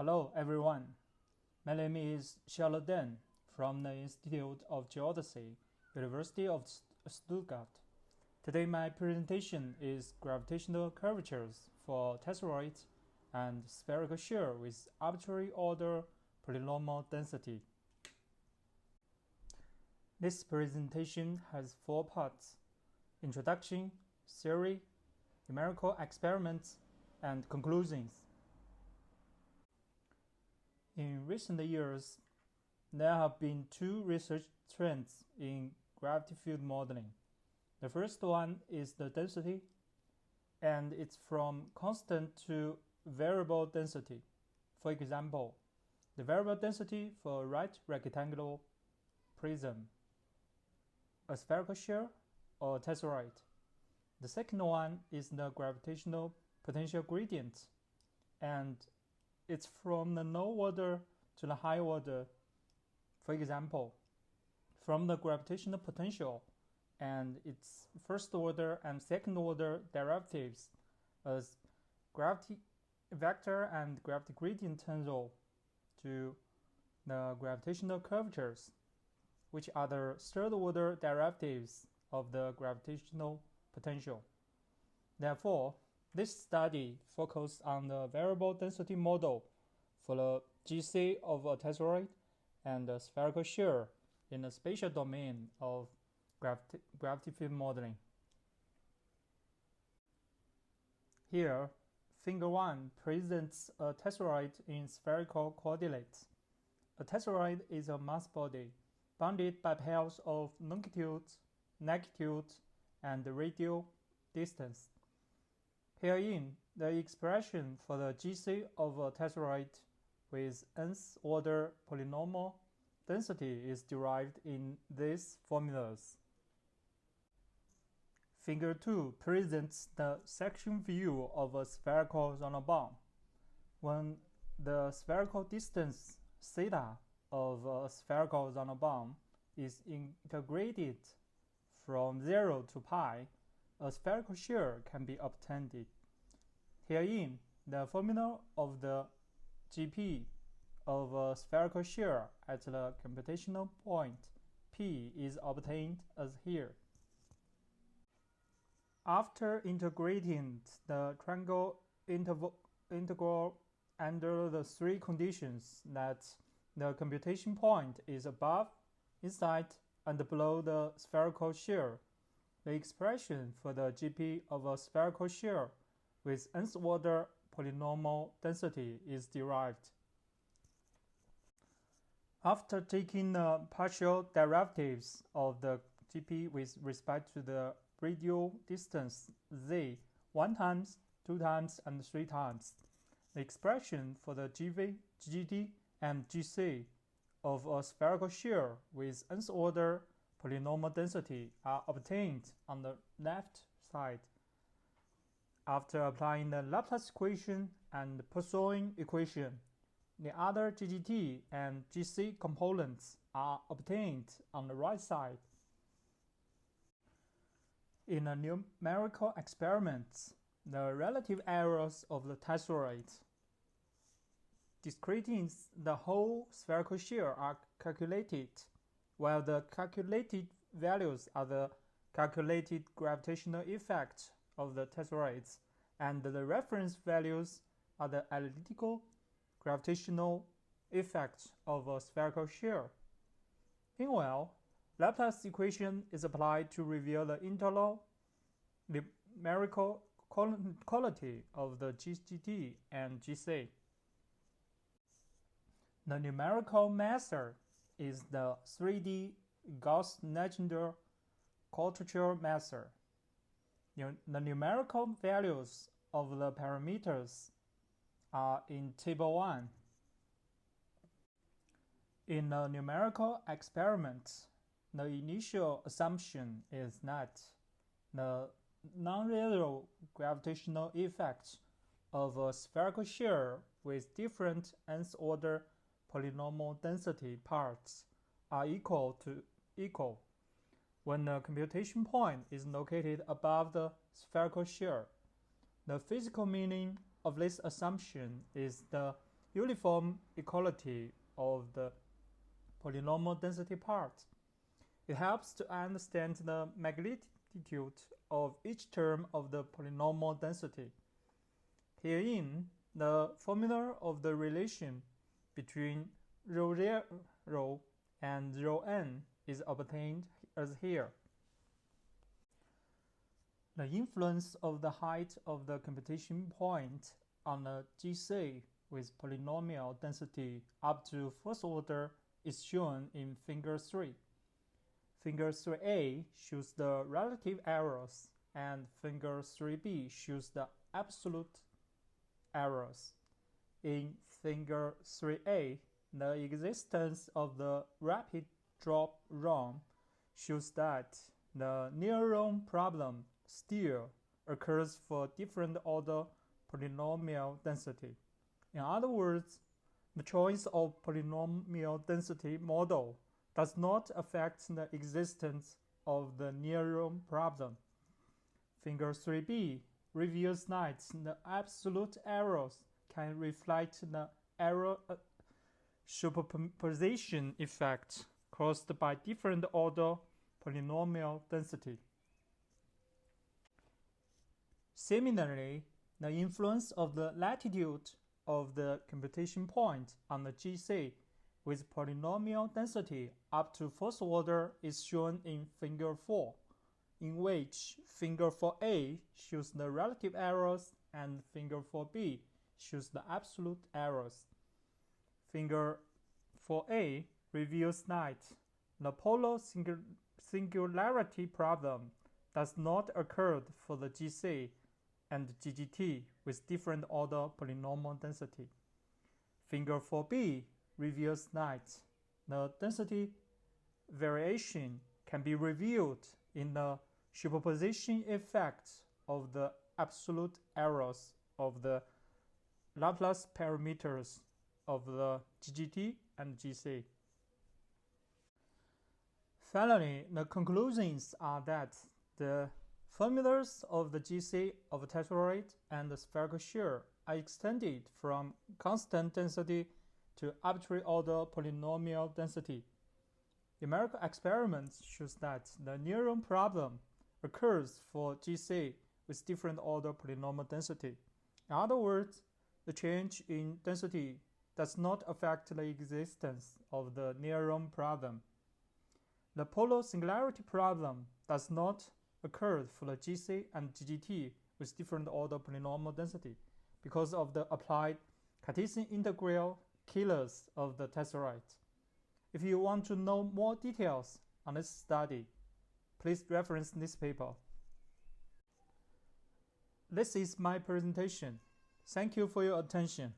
Hello everyone, my name is Charlotte Den from the Institute of Geodesy, University of Stuttgart. Today my presentation is gravitational curvatures for tesseroids and spherical shear with arbitrary order polynomial density. This presentation has 4 parts: introduction, theory, numerical experiments, and conclusions. In recent years, there have been 2 research trends in gravity field modeling. The first one is the density, and it's from constant to variable density. For example, the variable density for a right rectangular prism, a spherical shear, or a tesseroid. The second one is the gravitational potential gradient, and it's from the low order to the high order. For example, from the gravitational potential and its first order and second order derivatives as gravity vector and gravity gradient tensor to the gravitational curvatures, which are the third order derivatives of the gravitational potential. Therefore, this study focused on the variable density model for the GC of a tesseroid and the spherical shear in the spatial domain of gravity field modeling. Here, Figure 1 presents a tesseroid in spherical coordinates. A tesseroid is a mass body bounded by pairs of longitude, latitude, and radial distance. Herein, the expression for the GC of a tesseroid with nth order polynomial density is derived in these formulas. Figure 2 presents the section view of a spherical zonal when the spherical distance theta of a spherical zonal is integrated from 0 to pi. A spherical shear can be obtained. Herein, the formula of the GP of a spherical shear at the computational point P is obtained as here. After integrating the triangle integral under the 3 conditions that the computation point is above, inside, and below the spherical shear, the expression for the GP of a spherical shear with nth order polynomial density is derived. After taking the partial derivatives of the GP with respect to the radial distance z 1 times, 2 times, and 3 times, the expression for the GV, GT, and GC of a spherical shear with nth order polynomial density are obtained on the left side. After applying the Laplace equation and Poisson equation, the other GGT and GC components are obtained on the right side. In a numerical experiment, the relative errors of the tesseroid discreting the whole spherical shear are calculated, while the calculated values are the calculated gravitational effect of the tesseroids, and the reference values are the analytical gravitational effect of a spherical shear. Meanwhile, Laplace equation is applied to reveal the internal numerical quality of the GGT and GC. The numerical method is the 3D Gauss-Legendre quadrature method. The numerical values of the parameters are in Table 1. In a numerical experiment, the initial assumption is that the non-zero gravitational effects of a spherical shear with different nth order polynomial density parts are equal. When the computation point is located above the spherical shear, the physical meaning of this assumption is the uniform equality of the polynomial density part. It helps to understand the magnitude of each term of the polynomial density. Herein, the formula of the relation between ρ and ρn is obtained as here. The influence of the height of the computation point on a GC with polynomial density up to first order is shown in Figure 3. Figure 3a shows the relative errors, and Figure 3b shows the absolute errors. In Figure 3a, the existence of the rapid drop ROM shows that the near-ROM problem still occurs for different order polynomial density. In other words, the choice of polynomial density model does not affect the existence of the near-ROM problem. Figure 3b reveals that the absolute errors can reflect the error superposition effect caused by different order polynomial density. Similarly, the influence of the latitude of the computation point on the GC with polynomial density up to first order is shown in Figure 4, in which Figure 4a shows the relative errors and Figure 4b shows the absolute errors. Figure 4a reveals that the polar singularity problem does not occur for the GC and GGT with different order polynomial density. Figure 4b reveals that the density variation can be revealed in the superposition effect of the absolute errors of the Laplace parameters of the GGT and GC. Finally, the conclusions are that the formulas of the GC of a tesseroid and the spherical shell are extended from constant density to arbitrary order polynomial density. Numerical experiments shows that the near-ROM problem occurs for GC with different order polynomial density. In other words, the change in density does not affect the existence of the near-ROM problem. The polar singularity problem does not occur for the GC and GGT with different order polynomial density because of the applied Cartesian integral killers of the tesseroid. If you want to know more details on this study, please reference this paper. This is my presentation. Thank you for your attention.